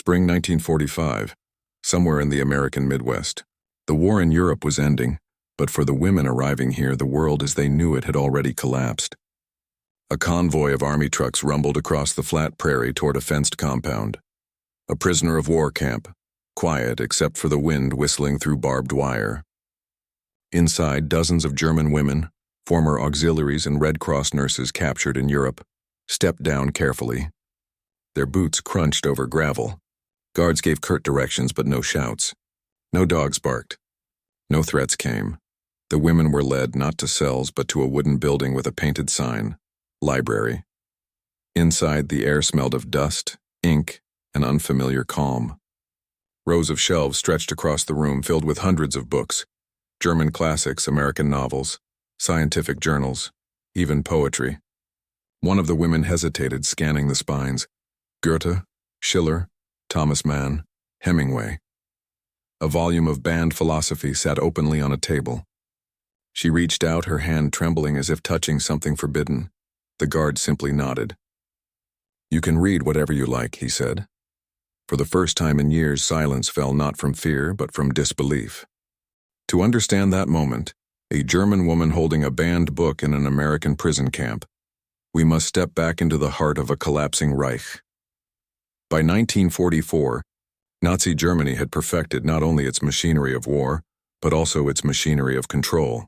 Spring 1945, somewhere in the American Midwest. The war in Europe was ending, but for the women arriving here, the world as they knew it had already collapsed. A convoy of army trucks rumbled across the flat prairie toward a fenced compound. A prisoner of war camp, quiet except for the wind whistling through barbed wire. Inside, dozens of German women, former auxiliaries and Red Cross nurses captured in Europe, stepped down carefully. Their boots crunched over gravel. Guards gave curt directions, but no shouts. No dogs barked. No threats came. The women were led not to cells, but to a wooden building with a painted sign, library. Inside, the air smelled of dust, ink, and unfamiliar calm. Rows of shelves stretched across the room filled with hundreds of books, German classics, American novels, scientific journals, even poetry. One of the women hesitated, scanning the spines. Goethe, Schiller, Thomas Mann, Hemingway. A volume of banned philosophy sat openly on a table. She reached out, her hand trembling as if touching something forbidden. The guard simply nodded. "You can read whatever you like," he said. For the first time in years, silence fell not from fear, but from disbelief. To understand that moment, a German woman holding a banned book in an American prison camp, we must step back into the heart of a collapsing Reich. By 1944, Nazi Germany had perfected not only its machinery of war, but also its machinery of control.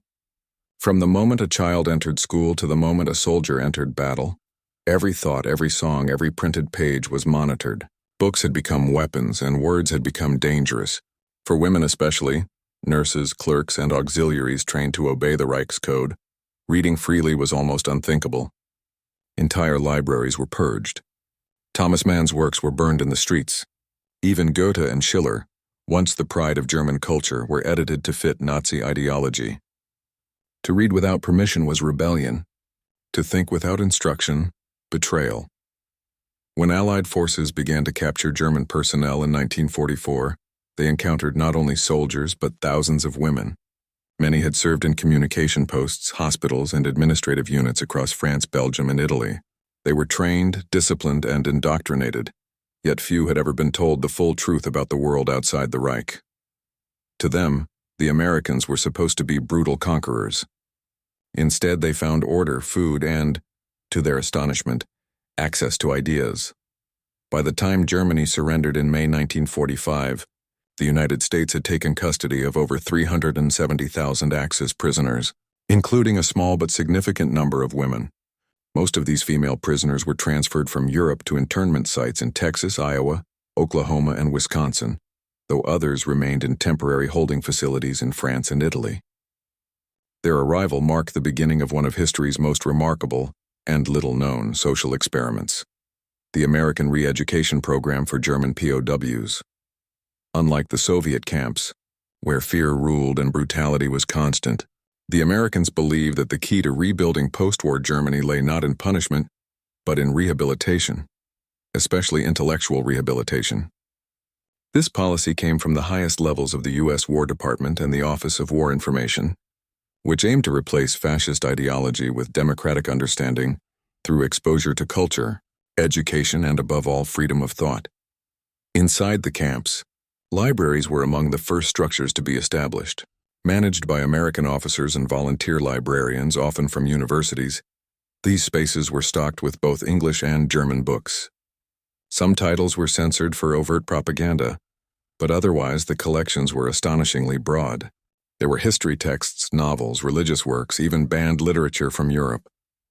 From the moment a child entered school to the moment a soldier entered battle, every thought, every song, every printed page was monitored. Books had become weapons, and words had become dangerous. For women especially, nurses, clerks, and auxiliaries trained to obey the Reich's code, reading freely was almost unthinkable. Entire libraries were purged. Thomas Mann's works were burned in the streets. Even Goethe and Schiller, once the pride of German culture, were edited to fit Nazi ideology. To read without permission was rebellion. To think without instruction, betrayal. When Allied forces began to capture German personnel in 1944, they encountered not only soldiers but thousands of women. Many had served in communication posts, hospitals, and administrative units across France, Belgium, and Italy. They were trained, disciplined, and indoctrinated, yet few had ever been told the full truth about the world outside the Reich. To them, the Americans were supposed to be brutal conquerors. Instead, they found order, food, and, to their astonishment, access to ideas. By the time Germany surrendered in May 1945, the United States had taken custody of over 370,000 Axis prisoners, including a small but significant number of women. Most of these female prisoners were transferred from Europe to internment sites in Texas, Iowa, Oklahoma, and Wisconsin, though others remained in temporary holding facilities in France and Italy. Their arrival marked the beginning of one of history's most remarkable and little-known social experiments, the American re-education program for German POWs. Unlike the Soviet camps, where fear ruled and brutality was constant, the Americans believed that the key to rebuilding post-war Germany lay not in punishment, but in rehabilitation, especially intellectual rehabilitation. This policy came from the highest levels of the U.S. War Department and the Office of War Information, which aimed to replace fascist ideology with democratic understanding through exposure to culture, education, and above all, freedom of thought. Inside the camps, libraries were among the first structures to be established. Managed by American officers and volunteer librarians, often from universities, these spaces were stocked with both English and German books. Some titles were censored for overt propaganda, but otherwise the collections were astonishingly broad. There were history texts, novels, religious works, even banned literature from Europe,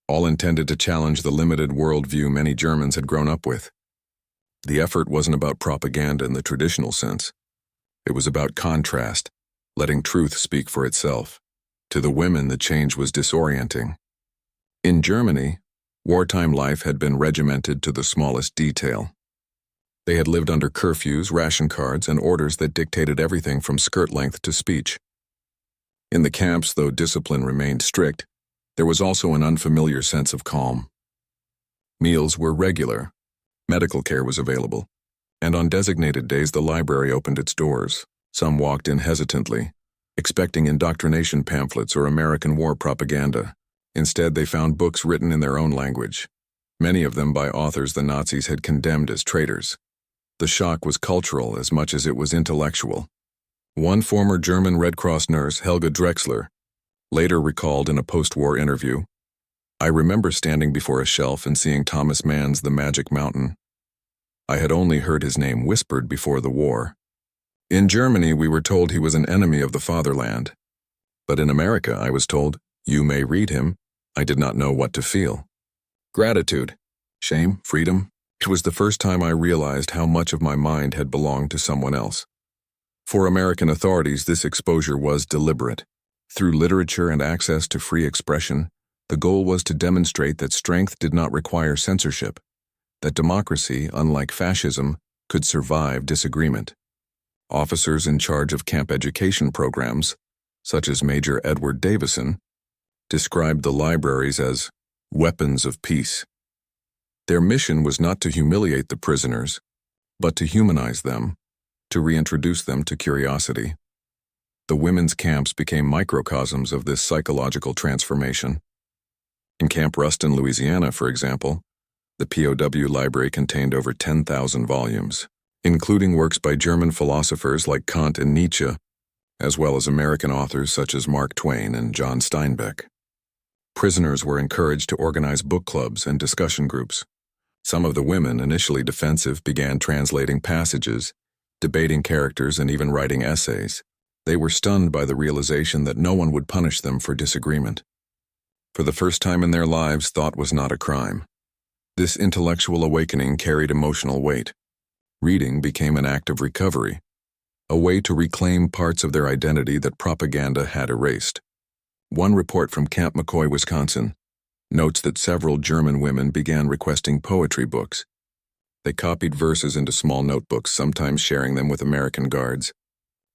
all intended to challenge the limited worldview many Germans had grown up with. The effort wasn't about propaganda in the traditional sense. It was about contrast, letting truth speak for itself. To the women, the change was disorienting. In Germany, wartime life had been regimented to the smallest detail. They had lived under curfews, ration cards, and orders that dictated everything from skirt length to speech. In the camps, though discipline remained strict, there was also an unfamiliar sense of calm. Meals were regular, medical care was available, and on designated days the library opened its doors. Some walked in hesitantly, expecting indoctrination pamphlets or American war propaganda. Instead, they found books written in their own language, many of them by authors the Nazis had condemned as traitors. The shock was cultural as much as it was intellectual. One former German Red Cross nurse, Helga Drexler, later recalled in a post-war interview, "I remember standing before a shelf and seeing Thomas Mann's The Magic Mountain. I had only heard his name whispered before the war. In Germany, we were told he was an enemy of the fatherland. But in America, I was told, you may read him. I did not know what to feel. Gratitude, shame, freedom. It was the first time I realized how much of my mind had belonged to someone else." For American authorities, this exposure was deliberate. Through literature and access to free expression, the goal was to demonstrate that strength did not require censorship, that democracy, unlike fascism, could survive disagreement. Officers in charge of camp education programs, such as Major Edward Davison, described the libraries as weapons of peace. Their mission was not to humiliate the prisoners, but to humanize them, to reintroduce them to curiosity. The women's camps became microcosms of this psychological transformation. In Camp Ruston, Louisiana, for example, the POW library contained over 10,000 volumes, including works by German philosophers like Kant and Nietzsche, as well as American authors such as Mark Twain and John Steinbeck. Prisoners were encouraged to organize book clubs and discussion groups. Some of the women, initially defensive, began translating passages, debating characters, and even writing essays. They were stunned by the realization that no one would punish them for disagreement. For the first time in their lives, thought was not a crime. This intellectual awakening carried emotional weight. Reading became an act of recovery, a way to reclaim parts of their identity that propaganda had erased. One report from Camp McCoy, Wisconsin, notes that several German women began requesting poetry books. They copied verses into small notebooks, sometimes sharing them with American guards.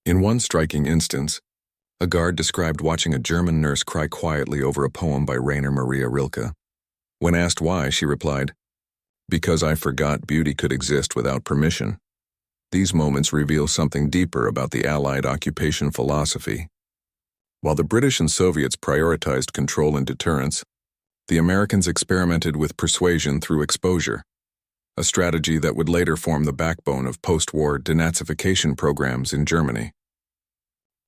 In one striking instance, a guard described watching a German nurse cry quietly over a poem by Rainer Maria Rilke. When asked why, she replied, "Because I forgot beauty could exist without permission." These moments reveal something deeper about the Allied occupation philosophy. While the British and Soviets prioritized control and deterrence, the Americans experimented with persuasion through exposure, a strategy that would later form the backbone of post-war denazification programs in Germany.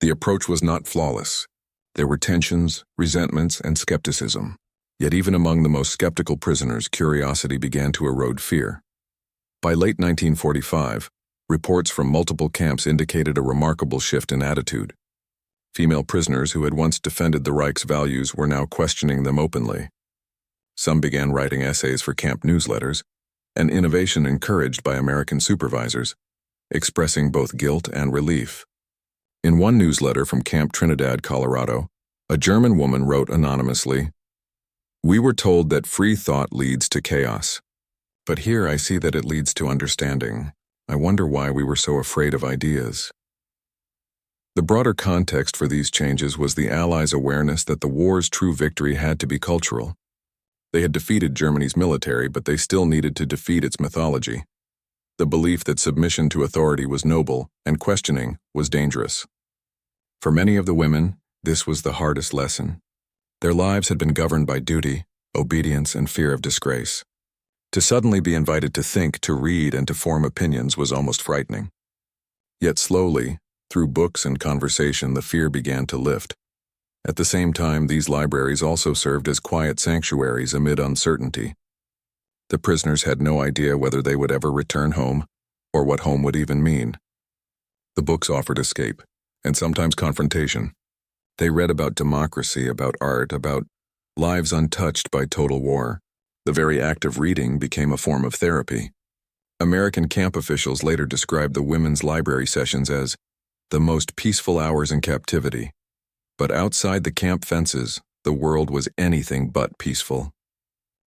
The approach was not flawless. There were tensions, resentments, and skepticism. Yet even among the most skeptical prisoners, curiosity began to erode fear. By late 1945, reports from multiple camps indicated a remarkable shift in attitude. Female prisoners who had once defended the Reich's values were now questioning them openly. Some began writing essays for camp newsletters, an innovation encouraged by American supervisors, expressing both guilt and relief. In one newsletter from Camp Trinidad, Colorado, a German woman wrote anonymously, "We were told that free thought leads to chaos. But here I see that it leads to understanding. I wonder why we were so afraid of ideas." The broader context for these changes was the Allies' awareness that the war's true victory had to be cultural. They had defeated Germany's military, but they still needed to defeat its mythology. The belief that submission to authority was noble and questioning was dangerous. For many of the women, this was the hardest lesson. Their lives had been governed by duty, obedience, and fear of disgrace. To suddenly be invited to think, to read, and to form opinions was almost frightening. Yet slowly, through books and conversation, the fear began to lift. At the same time, these libraries also served as quiet sanctuaries amid uncertainty. The prisoners had no idea whether they would ever return home, or what home would even mean. The books offered escape, and sometimes confrontation. They read about democracy, about art, about lives untouched by total war. The very act of reading became a form of therapy. American camp officials later described the women's library sessions as the most peaceful hours in captivity. But outside the camp fences, the world was anything but peaceful.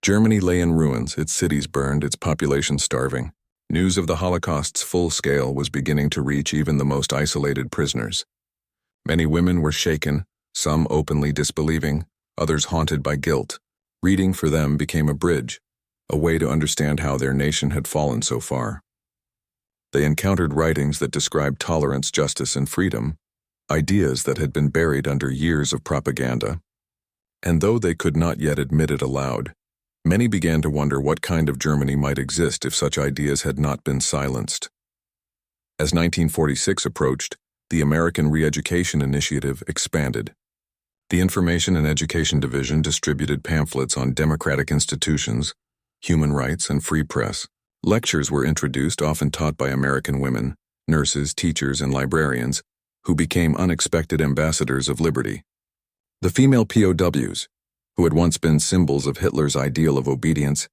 Germany lay in ruins, its cities burned, its population starving. News of the Holocaust's full scale was beginning to reach even the most isolated prisoners. Many women were shaken, some openly disbelieving, others haunted by guilt. Reading for them became a bridge, a way to understand how their nation had fallen so far. They encountered writings that described tolerance, justice, and freedom, ideas that had been buried under years of propaganda. And though they could not yet admit it aloud, many began to wonder what kind of Germany might exist if such ideas had not been silenced. As 1946 approached, the American Re-Education Initiative expanded. The Information and Education Division distributed pamphlets on democratic institutions, human rights, and free press. Lectures were introduced, often taught by American women, nurses, teachers, and librarians, who became unexpected ambassadors of liberty. The female POWs, who had once been symbols of Hitler's ideal of obedience,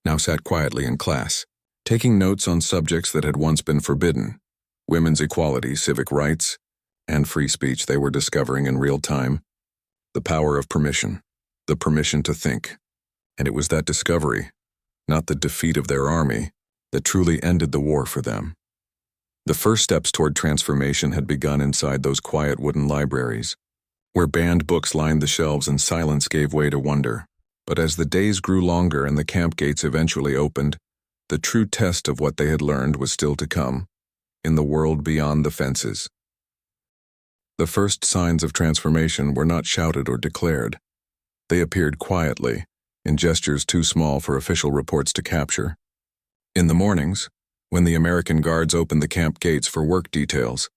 now sat quietly in class, taking notes on subjects that had once been forbidden. Women's equality, civic rights, and free speech they were discovering in real time. The power of permission, the permission to think. And it was that discovery, not the defeat of their army, that truly ended the war for them. The first steps toward transformation had begun inside those quiet wooden libraries, where banned books lined the shelves and silence gave way to wonder. But as the days grew longer and the camp gates eventually opened, the true test of what they had learned was still to come, in the world beyond the fences. The first signs of transformation were not shouted or declared. They appeared quietly, in gestures too small for official reports to capture. In the mornings, when the American guards opened the camp gates for work details,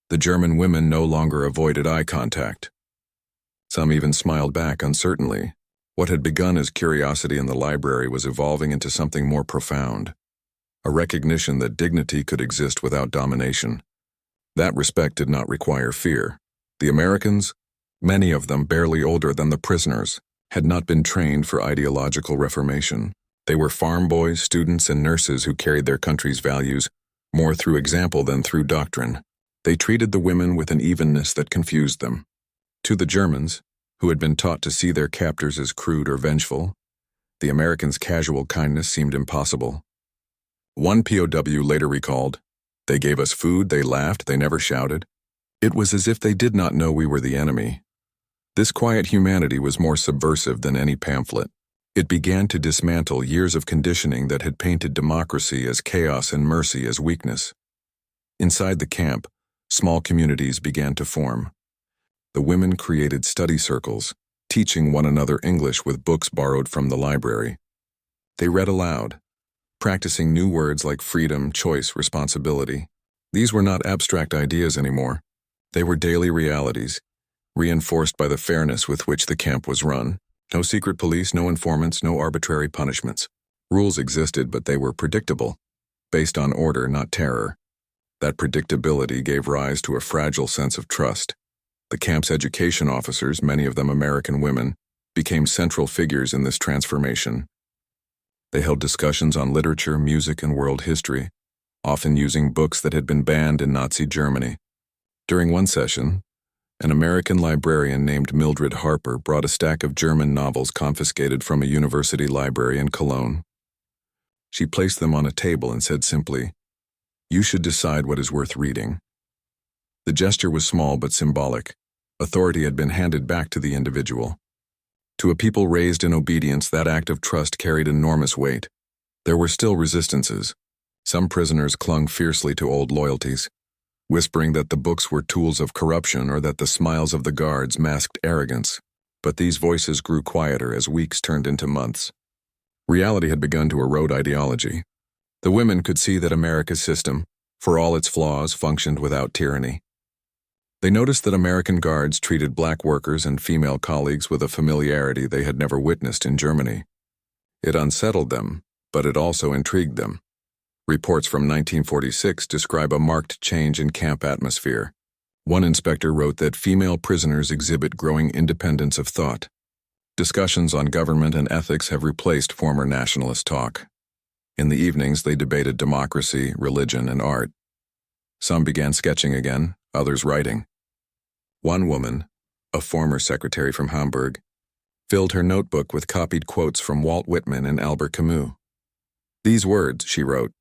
the German women no longer avoided eye contact. Some even smiled back uncertainly. What had begun as curiosity in the library was evolving into something more profound, a recognition that dignity could exist without domination. That respect did not require fear. The Americans, many of them barely older than the prisoners, had not been trained for ideological reformation. They were farm boys, students, and nurses who carried their country's values more through example than through doctrine. They treated the women with an evenness that confused them. To the Germans, who had been taught to see their captors as crude or vengeful, the Americans' casual kindness seemed impossible. One POW later recalled, "They gave us food, they laughed, they never shouted. It was as if they did not know we were the enemy." This quiet humanity was more subversive than any pamphlet. It began to dismantle years of conditioning that had painted democracy as chaos and mercy as weakness. Inside the camp, small communities began to form. The women created study circles, teaching one another English with books borrowed from the library. They read aloud, practicing new words like freedom, choice, responsibility. These were not abstract ideas anymore. They were daily realities, reinforced by the fairness with which the camp was run. No secret police, no informants, no arbitrary punishments. Rules existed, but they were predictable, based on order, not terror. That predictability gave rise to a fragile sense of trust. The camp's education officers, many of them American women, became central figures in this transformation. They held discussions on literature, music, and world history, often using books that had been banned in Nazi Germany. During one session, an American librarian named Mildred Harper brought a stack of German novels confiscated from a university library in Cologne. She placed them on a table and said simply, "You should decide what is worth reading." The gesture was small but symbolic. Authority had been handed back to the individual. To a people raised in obedience, that act of trust carried enormous weight. There were still resistances. Some prisoners clung fiercely to old loyalties, whispering that the books were tools of corruption or that the smiles of the guards masked arrogance. But these voices grew quieter as weeks turned into months. Reality had begun to erode ideology. The women could see that America's system, for all its flaws, functioned without tyranny. They noticed that American guards treated black workers and female colleagues with a familiarity they had never witnessed in Germany. It unsettled them, but it also intrigued them. Reports from 1946 describe a marked change in camp atmosphere. One inspector wrote that female prisoners exhibit growing independence of thought. Discussions on government and ethics have replaced former nationalist talk. In the evenings, they debated democracy, religion, and art. Some began sketching again, others writing. One woman, a former secretary from Hamburg, filled her notebook with copied quotes from Walt Whitman and Albert Camus. "These words," she wrote,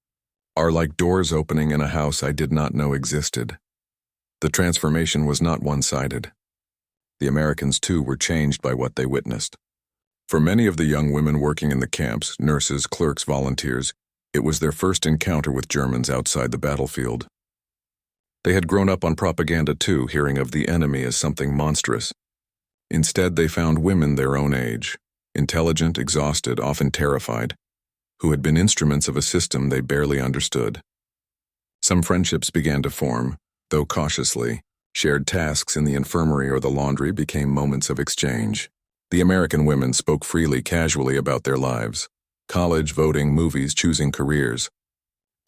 "are like doors opening in a house I did not know existed." The transformation was not one-sided. The Americans, too, were changed by what they witnessed. For many of the young women working in the camps, nurses, clerks, volunteers, it was their first encounter with Germans outside the battlefield. They had grown up on propaganda too, hearing of the enemy as something monstrous. Instead, they found women their own age, intelligent, exhausted, often terrified, who had been instruments of a system they barely understood. Some friendships began to form, though cautiously. Shared tasks in the infirmary or the laundry became moments of exchange. The American women spoke freely, casually about their lives. College, voting, movies, choosing careers.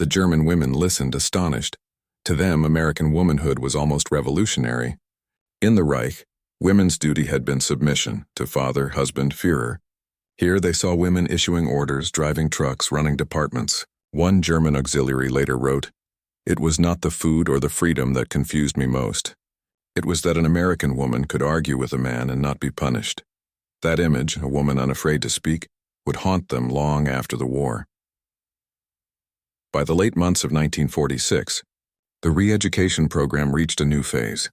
The German women listened, astonished. To them, American womanhood was almost revolutionary. In the Reich, women's duty had been submission to father, husband, Führer. Here they saw women issuing orders, driving trucks, running departments. One German auxiliary later wrote, "It was not the food or the freedom that confused me most. It was that an American woman could argue with a man and not be punished." That image, a woman unafraid to speak, would haunt them long after the war. By the late months of 1946, the re-education program reached a new phase.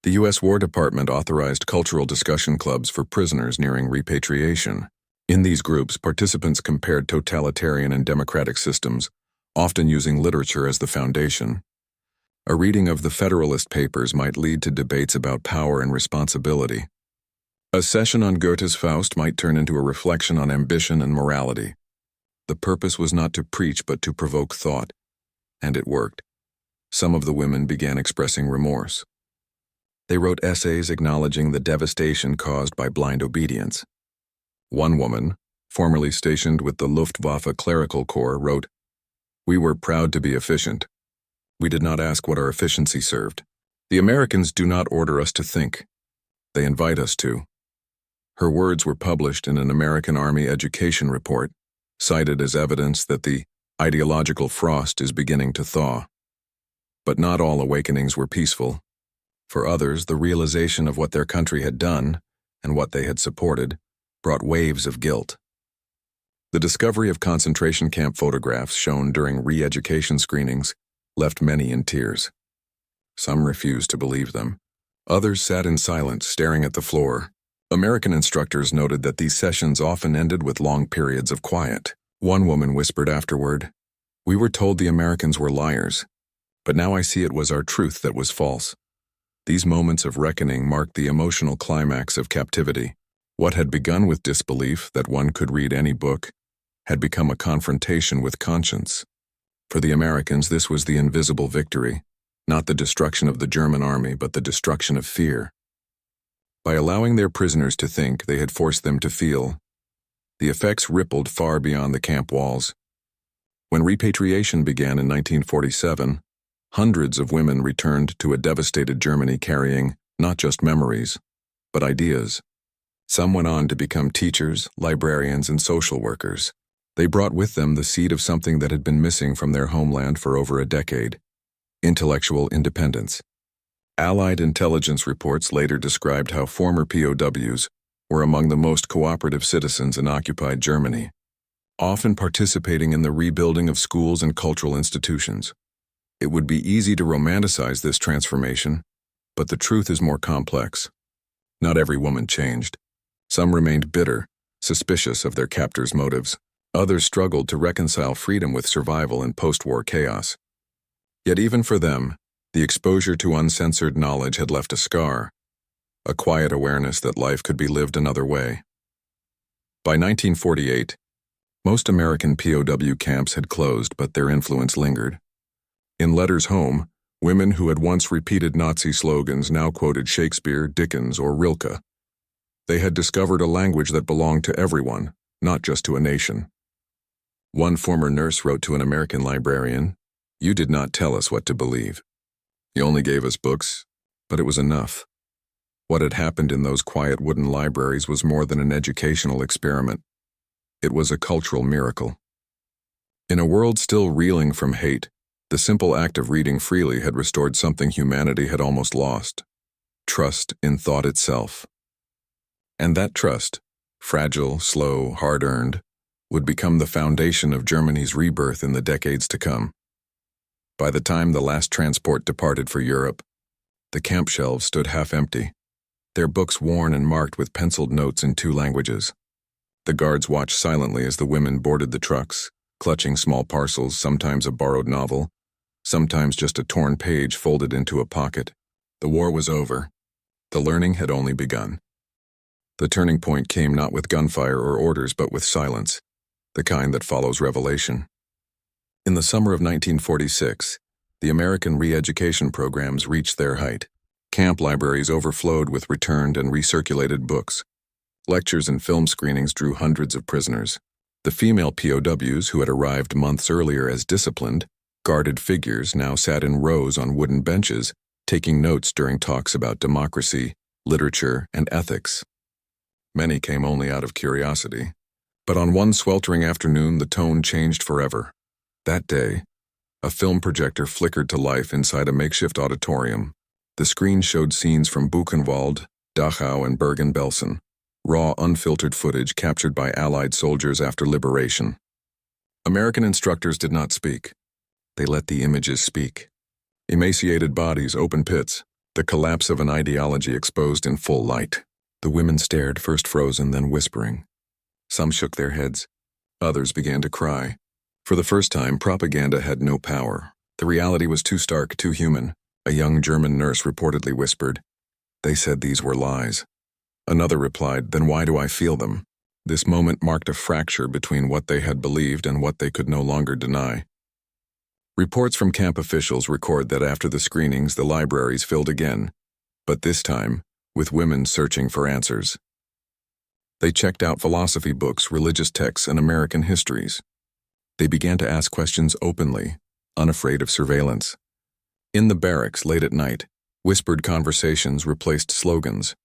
The U.S. War Department authorized cultural discussion clubs for prisoners nearing repatriation. In these groups, participants compared totalitarian and democratic systems, often using literature as the foundation. A reading of the Federalist Papers might lead to debates about power and responsibility. A session on Goethe's Faust might turn into a reflection on ambition and morality. The purpose was not to preach but to provoke thought, and it worked. Some of the women began expressing remorse. They wrote essays acknowledging the devastation caused by blind obedience. One woman, formerly stationed with the Luftwaffe Clerical Corps, wrote, "We were proud to be efficient. We did not ask what our efficiency served. The Americans do not order us to think. They invite us to." Her words were published in an American Army education report, cited as evidence that the ideological frost is beginning to thaw. But not all awakenings were peaceful. For others, the realization of what their country had done, and what they had supported, brought waves of guilt. The discovery of concentration camp photographs shown during re-education screenings left many in tears. Some refused to believe them. Others sat in silence, staring at the floor. American instructors noted that these sessions often ended with long periods of quiet. One woman whispered afterward, "We were told the Americans were liars, but now I see it was our truth that was false." These moments of reckoning marked the emotional climax of captivity. What had begun with disbelief that one could read any book had become a confrontation with conscience. For the Americans, this was the invisible victory, not the destruction of the German army, but the destruction of fear. By allowing their prisoners to think, they had forced them to feel. The effects rippled far beyond the camp walls. When repatriation began in 1947, hundreds of women returned to a devastated Germany carrying not just memories, but ideas. Some went on to become teachers, librarians, and social workers. They brought with them the seed of something that had been missing from their homeland for over a decade: intellectual independence. Allied intelligence reports later described how former POWs were among the most cooperative citizens in occupied Germany, often participating in the rebuilding of schools and cultural institutions. It would be easy to romanticize this transformation, but the truth is more complex. Not every woman changed. Some remained bitter, suspicious of their captors' motives. Others struggled to reconcile freedom with survival in post-war chaos. Yet even for them, the exposure to uncensored knowledge had left a scar, a quiet awareness that life could be lived another way. By 1948, most American POW camps had closed, but their influence lingered. In letters home, women who had once repeated Nazi slogans now quoted Shakespeare, Dickens, or Rilke. They had discovered a language that belonged to everyone, not just to a nation. One former nurse wrote to an American librarian, "You did not tell us what to believe. You only gave us books, but it was enough." What had happened in those quiet wooden libraries was more than an educational experiment. It was a cultural miracle. In a world still reeling from hate, the simple act of reading freely had restored something humanity had almost lost: trust in thought itself. And that trust, fragile, slow, hard-earned, would become the foundation of Germany's rebirth in the decades to come. By the time the last transport departed for Europe, the camp shelves stood half empty, their books worn and marked with penciled notes in 2 languages. The guards watched silently as the women boarded the trucks, clutching small parcels, sometimes a borrowed novel, sometimes just a torn page folded into a pocket. The war was over. The learning had only begun. The turning point came not with gunfire or orders, but with silence, the kind that follows revelation. In the summer of 1946, The American re-education programs reached their height. Camp libraries overflowed with returned and recirculated books. Lectures and film screenings drew hundreds of prisoners. The female POWs, who had arrived months earlier as disciplined, guarded figures, now sat in rows on wooden benches, taking notes during talks about democracy, literature, and ethics. Many came only out of curiosity. But on one sweltering afternoon, the tone changed forever. That day, a film projector flickered to life inside a makeshift auditorium. The screen showed scenes from Buchenwald, Dachau, and Bergen-Belsen, raw, unfiltered footage captured by Allied soldiers after liberation. American instructors did not speak. They let the images speak. Emaciated bodies, open pits, the collapse of an ideology exposed in full light. The women stared, first frozen, then whispering. Some shook their heads. Others began to cry. For the first time, propaganda had no power. The reality was too stark, too human. A young German nurse reportedly whispered, "They said these were lies." Another replied, "Then why do I feel them?" This moment marked a fracture between what they had believed and what they could no longer deny. Reports from camp officials record that after the screenings, the libraries filled again, but this time, with women searching for answers. They checked out philosophy books, religious texts, and American histories. They began to ask questions openly, unafraid of surveillance. In the barracks, late at night, whispered conversations replaced slogans.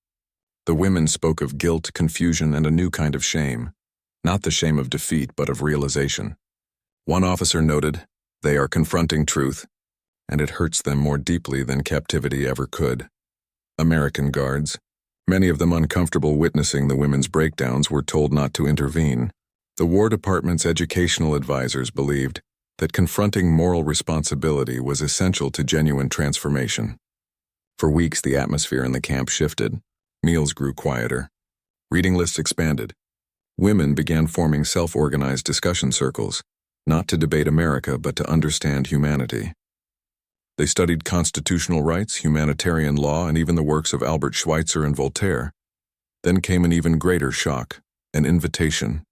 The women spoke of guilt, confusion, and a new kind of shame. Not the shame of defeat, but of realization. One officer noted, "They are confronting truth, and it hurts them more deeply than captivity ever could." American guards, many of them uncomfortable witnessing the women's breakdowns, were told not to intervene. The War Department's educational advisors believed that confronting moral responsibility was essential to genuine transformation. For weeks, the atmosphere in the camp shifted. Meals grew quieter. Reading lists expanded. Women began forming self-organized discussion circles, not to debate America, but to understand humanity. They studied constitutional rights, humanitarian law, and even the works of Albert Schweitzer and Voltaire. Then came an even greater shock, an invitation.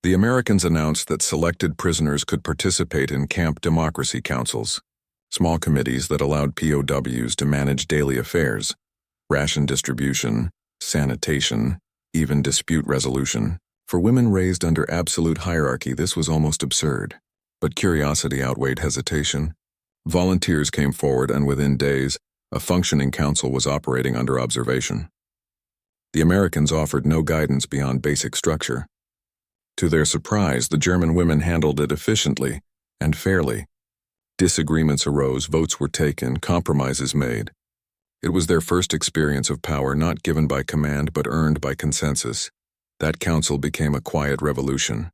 The Americans announced that selected prisoners could participate in camp democracy councils, small committees that allowed POWs to manage daily affairs, ration distribution, sanitation, even dispute resolution. For women raised under absolute hierarchy, this was almost absurd. But curiosity outweighed hesitation. Volunteers came forward, and within days, a functioning council was operating under observation. The Americans offered no guidance beyond basic structure. To their surprise, the German women handled it efficiently and fairly. Disagreements arose, votes were taken, compromises made. It was their first experience of power, not given by command but earned by consensus. That council became a quiet revolution.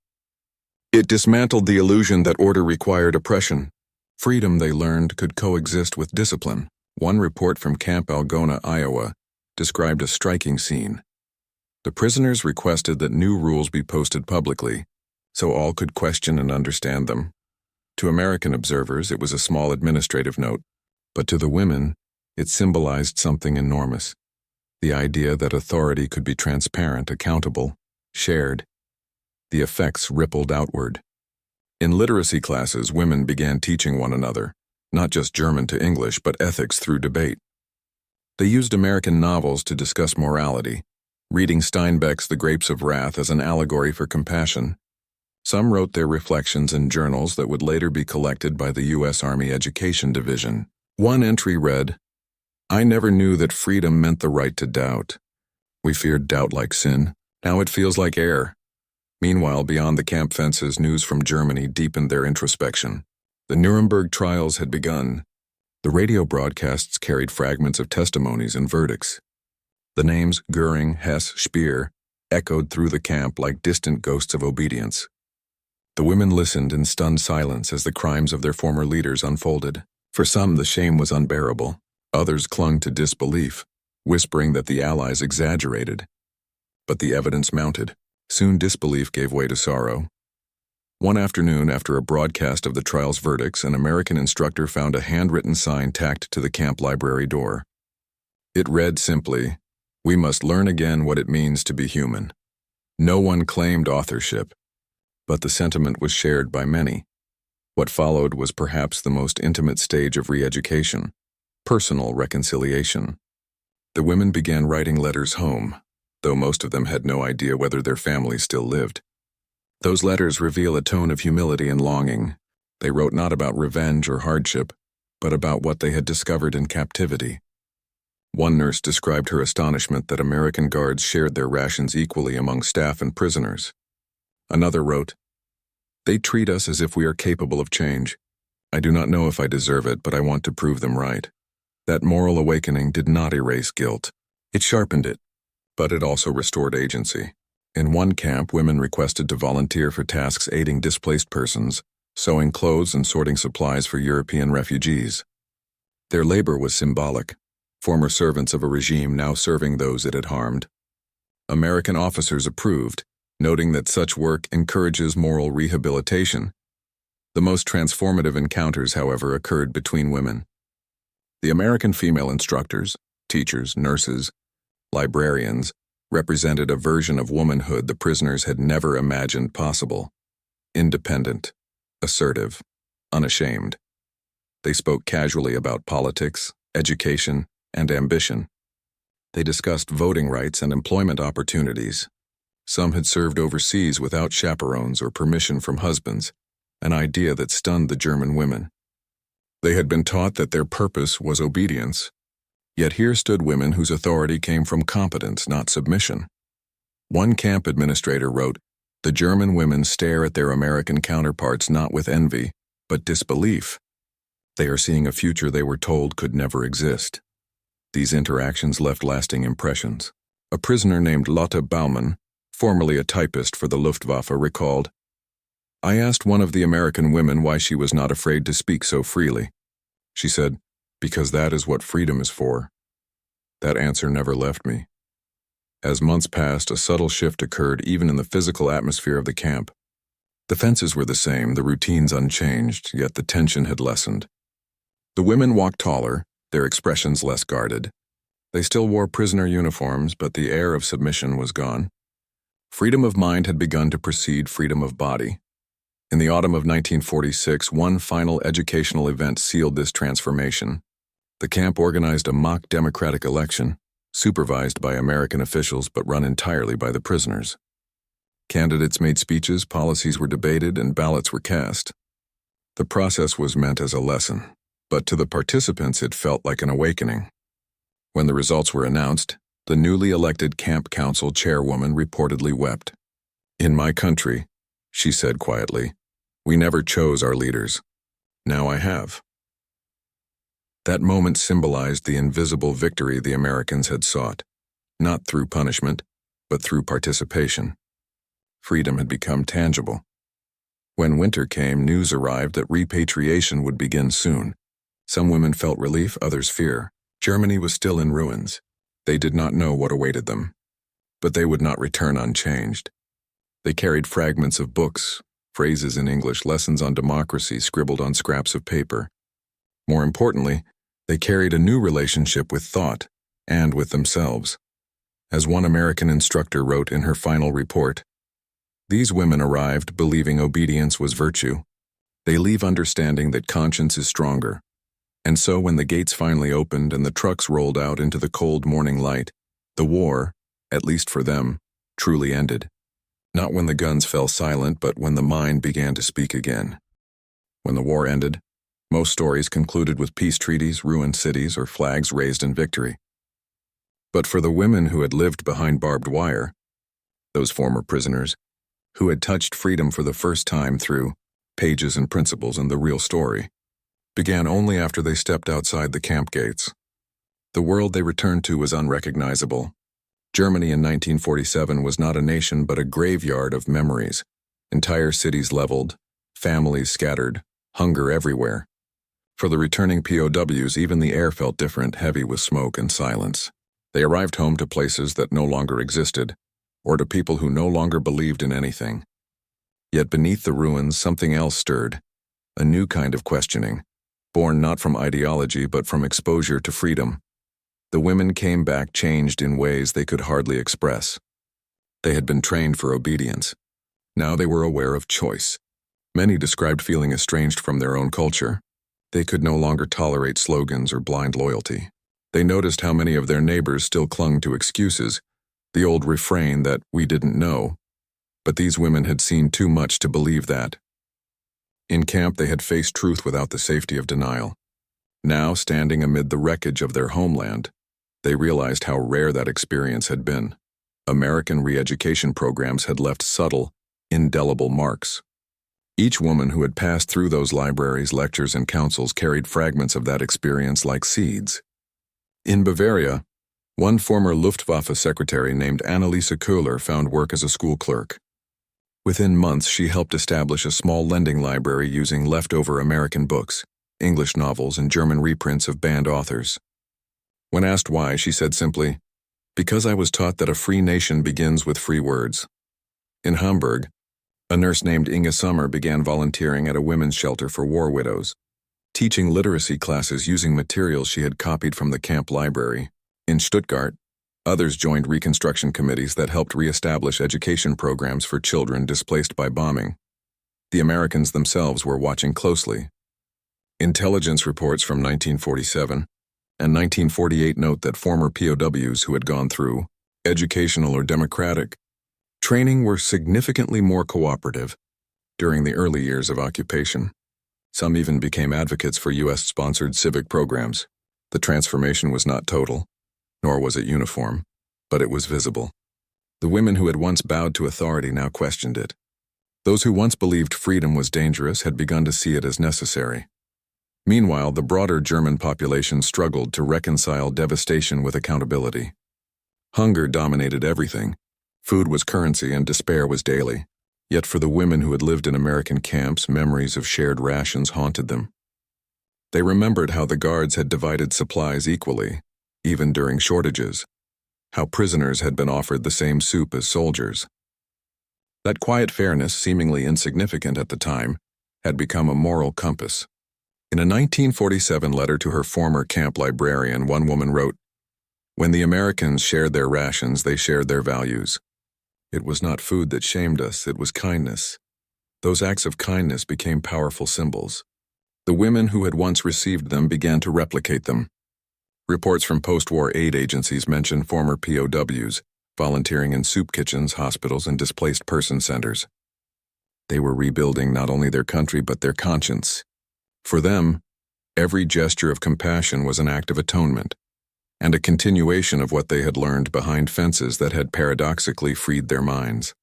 It dismantled the illusion that order required oppression. Freedom, they learned, could coexist with discipline. One report from Camp Algona, Iowa, described a striking scene. The prisoners requested that new rules be posted publicly, so all could question and understand them. To American observers, it was a small administrative note, but to the women, it symbolized something enormous. The idea that authority could be transparent, accountable, shared. The effects rippled outward. In literacy classes, women began teaching one another, not just German to English, but ethics through debate. They used American novels to discuss morality, reading Steinbeck's The Grapes of Wrath as an allegory for compassion. Some wrote their reflections in journals that would later be collected by the U.S. Army Education Division. One entry read, "I never knew that freedom meant the right to doubt. We feared doubt like sin. Now it feels like air." Meanwhile, beyond the camp fences, news from Germany deepened their introspection. The Nuremberg trials had begun. The radio broadcasts carried fragments of testimonies and verdicts. The names Göring, Hess, Speer echoed through the camp like distant ghosts of obedience. The women listened in stunned silence as the crimes of their former leaders unfolded. For some, the shame was unbearable. Others clung to disbelief, whispering that the Allies exaggerated. But the evidence mounted. Soon disbelief gave way to sorrow. One afternoon, after a broadcast of the trial's verdicts, an American instructor found a handwritten sign tacked to the camp library door. It read simply, "We must learn again what it means to be human." No one claimed authorship, but the sentiment was shared by many. What followed was perhaps the most intimate stage of re-education, personal reconciliation. The women began writing letters home, though most of them had no idea whether their families still lived. Those letters reveal a tone of humility and longing. They wrote not about revenge or hardship, but about what they had discovered in captivity. One nurse described her astonishment that American guards shared their rations equally among staff and prisoners. Another wrote, "They treat us as if we are capable of change. I do not know if I deserve it, but I want to prove them right." That moral awakening did not erase guilt. It sharpened it, but it also restored agency. In one camp, women requested to volunteer for tasks aiding displaced persons, sewing clothes and sorting supplies for European refugees. Their labor was symbolic, former servants of a regime now serving those it had harmed. American officers approved, noting that such work encourages moral rehabilitation. The most transformative encounters, however, occurred between women. The American female instructors, teachers, nurses, librarians, represented a version of womanhood the prisoners had never imagined possible. Independent, assertive, unashamed. They spoke casually about politics, education, and ambition. They discussed voting rights and employment opportunities. Some had served overseas without chaperones or permission from husbands, an idea that stunned the German women. They had been taught that their purpose was obedience. Yet here stood women whose authority came from competence, not submission. One camp administrator wrote, "The German women stare at their American counterparts not with envy, but disbelief. They are seeing a future they were told could never exist." These interactions left lasting impressions. A prisoner named Lotte Baumann, formerly a typist for the Luftwaffe, recalled, "I asked one of the American women why she was not afraid to speak so freely. She said, 'Because that is what freedom is for.' That answer never left me." As months passed, a subtle shift occurred even in the physical atmosphere of the camp. The fences were the same, the routines unchanged, yet the tension had lessened. The women walked taller, their expressions less guarded. They still wore prisoner uniforms, but the air of submission was gone. Freedom of mind had begun to precede freedom of body. In the autumn of 1946, one final educational event sealed this transformation. The camp organized a mock democratic election, supervised by American officials but run entirely by the prisoners. Candidates made speeches, policies were debated, and ballots were cast. The process was meant as a lesson, but to the participants it felt like an awakening. When the results were announced, the newly elected camp council chairwoman reportedly wept. "In my country," she said quietly, "we never chose our leaders. Now I have." That moment symbolized the invisible victory the Americans had sought, not through punishment, but through participation. Freedom had become tangible. When winter came, news arrived that repatriation would begin soon. Some women felt relief, others fear. Germany was still in ruins. They did not know what awaited them. But they would not return unchanged. They carried fragments of books, phrases in English, lessons on democracy scribbled on scraps of paper. More importantly, they carried a new relationship with thought and with themselves. As one American instructor wrote in her final report, "These women arrived believing obedience was virtue. They leave understanding that conscience is stronger. And so when the gates finally opened and the trucks rolled out into the cold morning light, the war, at least for them, truly ended. Not when the guns fell silent, but when the mind began to speak again." When the war ended, most stories concluded with peace treaties, ruined cities, or flags raised in victory. But for the women who had lived behind barbed wire, those former prisoners, who had touched freedom for the first time through pages and principles and the real story, began only after they stepped outside the camp gates. The world they returned to was unrecognizable. Germany in 1947 was not a nation but a graveyard of memories. Entire cities leveled, families scattered, hunger everywhere. For the returning POWs, even the air felt different, heavy with smoke and silence. They arrived home to places that no longer existed, or to people who no longer believed in anything. Yet beneath the ruins, something else stirred, a new kind of questioning, born not from ideology but from exposure to freedom. The women came back changed in ways they could hardly express. They had been trained for obedience. Now they were aware of choice. Many described feeling estranged from their own culture. They could no longer tolerate slogans or blind loyalty. They noticed how many of their neighbors still clung to excuses, the old refrain that we didn't know. But these women had seen too much to believe that. In camp, they had faced truth without the safety of denial. Now, standing amid the wreckage of their homeland, they realized how rare that experience had been. American re-education programs had left subtle, indelible marks. Each woman who had passed through those libraries, lectures, and councils carried fragments of that experience like seeds. In Bavaria, one former Luftwaffe secretary named Anneliese Köhler found work as a school clerk. Within months, she helped establish a small lending library using leftover American books, English novels, and German reprints of banned authors. When asked why, she said simply, "Because I was taught that a free nation begins with free words." In Hamburg, a nurse named Inge Sommer began volunteering at a women's shelter for war widows, teaching literacy classes using materials she had copied from the camp library. In Stuttgart, others joined reconstruction committees that helped reestablish education programs for children displaced by bombing. The Americans themselves were watching closely. Intelligence reports from 1947 and 1948 note that former POWs who had gone through educational or democratic training were significantly more cooperative during the early years of occupation. Some even became advocates for U.S.-sponsored civic programs. The transformation was not total, nor was it uniform, but it was visible. The women who had once bowed to authority now questioned it. Those who once believed freedom was dangerous had begun to see it as necessary. Meanwhile, the broader German population struggled to reconcile devastation with accountability. Hunger dominated everything. Food was currency and despair was daily. Yet for the women who had lived in American camps, memories of shared rations haunted them. They remembered how the guards had divided supplies equally, even during shortages, how prisoners had been offered the same soup as soldiers. That quiet fairness, seemingly insignificant at the time, had become a moral compass. In a 1947 letter to her former camp librarian, one woman wrote, "When the Americans shared their rations, they shared their values. It was not food that shamed us, it was kindness. Those acts of kindness became powerful symbols. The women who had once received them began to replicate them." Reports from post-war aid agencies mention former POWs volunteering in soup kitchens, hospitals, and displaced person centers. They were rebuilding not only their country but their conscience. For them, every gesture of compassion was an act of atonement, and a continuation of what they had learned behind fences that had paradoxically freed their minds.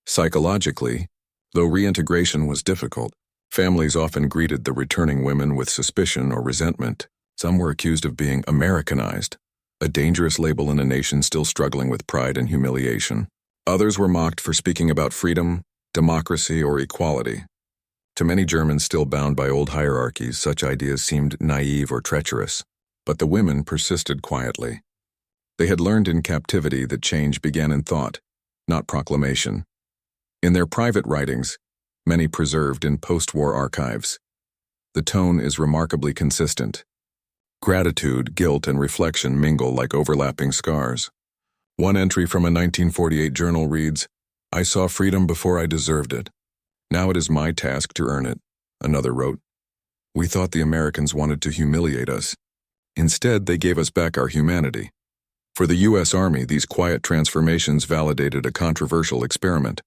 Psychologically, though reintegration was difficult, families often greeted the returning women with suspicion or resentment. Some were accused of being Americanized, a dangerous label in a nation still struggling with pride and humiliation. Others were mocked for speaking about freedom, democracy, or equality. To many Germans still bound by old hierarchies, such ideas seemed naive or treacherous. But the women persisted quietly. They had learned in captivity that change began in thought, not proclamation. In their private writings, many preserved in post-war archives, the tone is remarkably consistent. Gratitude, guilt, and reflection mingle like overlapping scars. One entry from a 1948 journal reads, "I saw freedom before I deserved it. Now it is my task to earn it." Another wrote, "We thought the Americans wanted to humiliate us. Instead, they gave us back our humanity." For the U.S. Army, these quiet transformations validated a controversial experiment.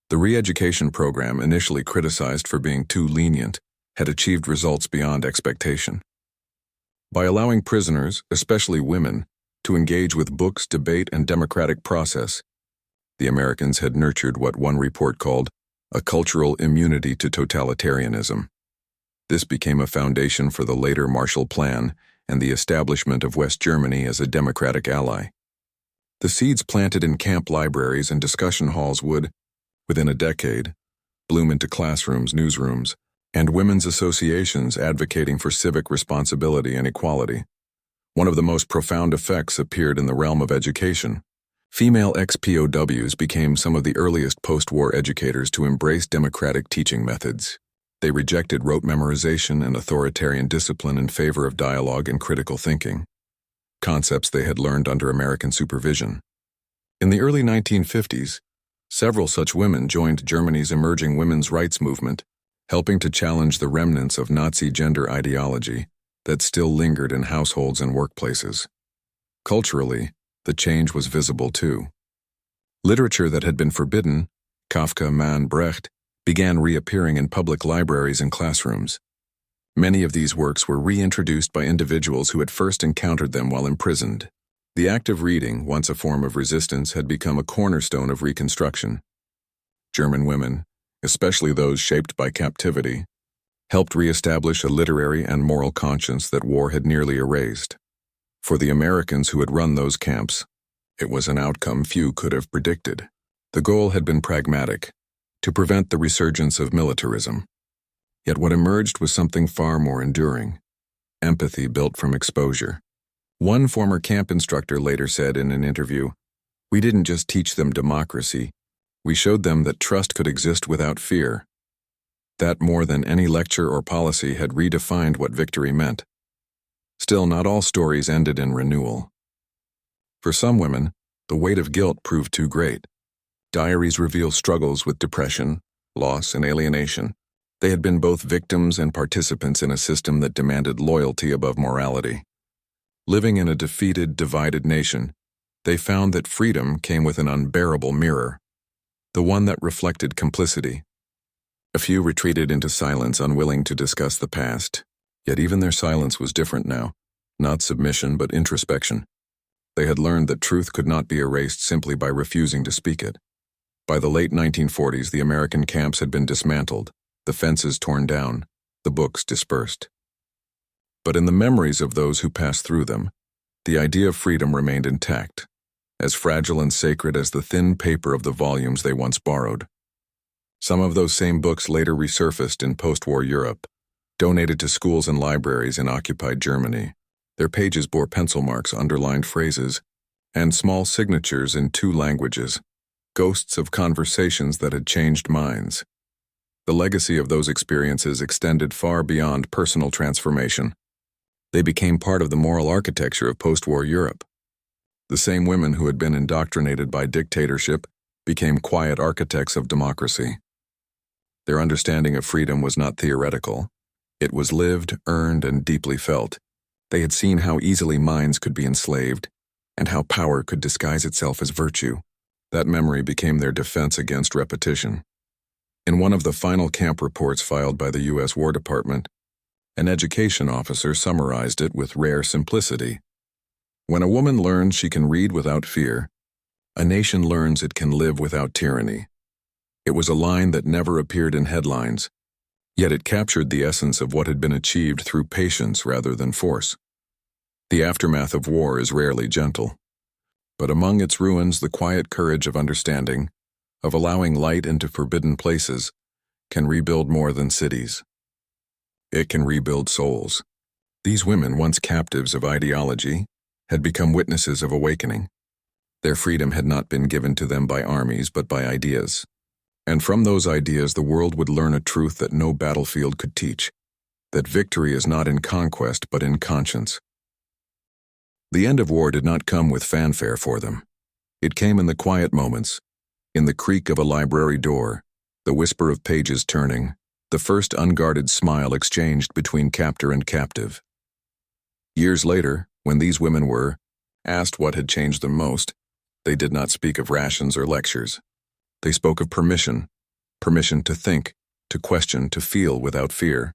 The re-education program, initially criticized for being too lenient, had achieved results beyond expectation. By allowing prisoners, especially women, to engage with books, debate, and democratic process, the Americans had nurtured what one report called a cultural immunity to totalitarianism. This became a foundation for the later Marshall Plan and the establishment of West Germany as a democratic ally. The seeds planted in camp libraries and discussion halls would, within a decade, bloom into classrooms, newsrooms, and women's associations advocating for civic responsibility and equality. One of the most profound effects appeared in the realm of education. Female ex-POWs became some of the earliest post-war educators to embrace democratic teaching methods. They rejected rote memorization and authoritarian discipline in favor of dialogue and critical thinking, concepts they had learned under American supervision. In the early 1950s, Several such women joined Germany's emerging women's rights movement, helping to challenge the remnants of Nazi gender ideology that still lingered in households and workplaces. Culturally, the change was visible too. Literature that had been forbidden, Kafka, Mann, Brecht, began reappearing in public libraries and classrooms. Many of these works were reintroduced by individuals who had first encountered them while imprisoned. The act of reading, once a form of resistance, had become a cornerstone of reconstruction. German women, especially those shaped by captivity, helped reestablish a literary and moral conscience that war had nearly erased. For the Americans who had run those camps, it was an outcome few could have predicted. The goal had been pragmatic, to prevent the resurgence of militarism. Yet what emerged was something far more enduring: empathy built from exposure. One former camp instructor later said in an interview, "We didn't just teach them democracy, we showed them that trust could exist without fear." That more than any lecture or policy had redefined what victory meant. Still, not all stories ended in renewal. For some women, the weight of guilt proved too great. Diaries reveal struggles with depression, loss, and alienation. They had been both victims and participants in a system that demanded loyalty above morality. Living in a defeated, divided nation, they found that freedom came with an unbearable mirror, the one that reflected complicity. A few retreated into silence, unwilling to discuss the past, yet even their silence was different now, not submission but introspection. They had learned that truth could not be erased simply by refusing to speak it. By the late 1940s, the American camps had been dismantled, the fences torn down, the books dispersed. But in the memories of those who passed through them, the idea of freedom remained intact, as fragile and sacred as the thin paper of the volumes they once borrowed. Some of those same books later resurfaced in post-war Europe, donated to schools and libraries in occupied Germany. Their pages bore pencil marks, underlined phrases, and small signatures in 2 languages, ghosts of conversations that had changed minds. The legacy of those experiences extended far beyond personal transformation. They became part of the moral architecture of post-war Europe. The same women who had been indoctrinated by dictatorship became quiet architects of democracy. Their understanding of freedom was not theoretical. It was lived, earned, and deeply felt. They had seen how easily minds could be enslaved, and how power could disguise itself as virtue. That memory became their defense against repetition. In one of the final camp reports filed by the U.S. War Department, an education officer summarized it with rare simplicity. "When a woman learns she can read without fear, a nation learns it can live without tyranny." It was a line that never appeared in headlines, yet it captured the essence of what had been achieved through patience rather than force. The aftermath of war is rarely gentle, but among its ruins, the quiet courage of understanding, of allowing light into forbidden places, can rebuild more than cities. It can rebuild souls. These women, once captives of ideology, had become witnesses of awakening. Their freedom had not been given to them by armies but by ideas. And from those ideas the world would learn a truth that no battlefield could teach, that victory is not in conquest but in conscience. The end of war did not come with fanfare for them. It came in the quiet moments, in the creak of a library door, the whisper of pages turning, the first unguarded smile exchanged between captor and captive. Years later, when these women were asked what had changed them most, they did not speak of rations or lectures. They spoke of permission to think, to question, to feel without fear.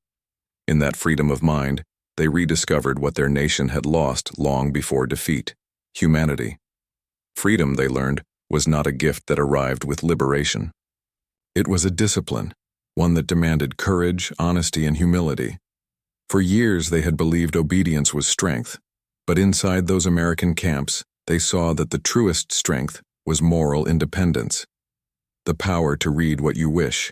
In that freedom of mind, they rediscovered what their nation had lost long before defeat: humanity. Freedom, they learned, was not a gift that arrived with liberation. It was a discipline, one that demanded courage, honesty, and humility. For years they had believed obedience was strength, but inside those American camps, they saw that the truest strength was moral independence. The power to read what you wish,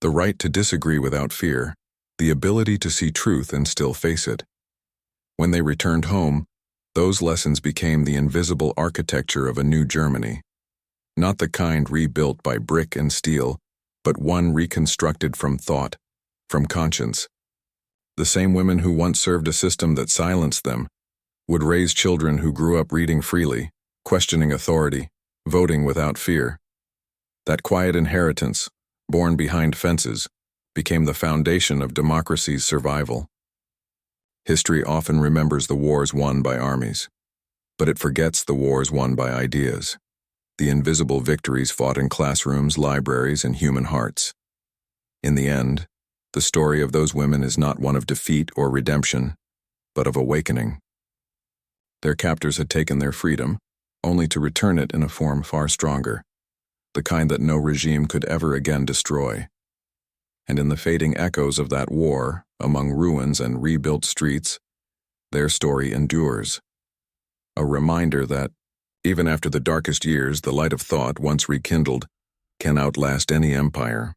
the right to disagree without fear, the ability to see truth and still face it. When they returned home, those lessons became the invisible architecture of a new Germany. Not the kind rebuilt by brick and steel, but one reconstructed from thought, from conscience. The same women who once served a system that silenced them would raise children who grew up reading freely, questioning authority, voting without fear. That quiet inheritance, born behind fences, became the foundation of democracy's survival. History often remembers the wars won by armies, but it forgets the wars won by ideas, the invisible victories fought in classrooms, libraries, and human hearts. In the end, the story of those women is not one of defeat or redemption, but of awakening. Their captors had taken their freedom, only to return it in a form far stronger, the kind that no regime could ever again destroy. And in the fading echoes of that war, among ruins and rebuilt streets, their story endures. A reminder that, even after the darkest years, the light of thought, once rekindled, can outlast any empire.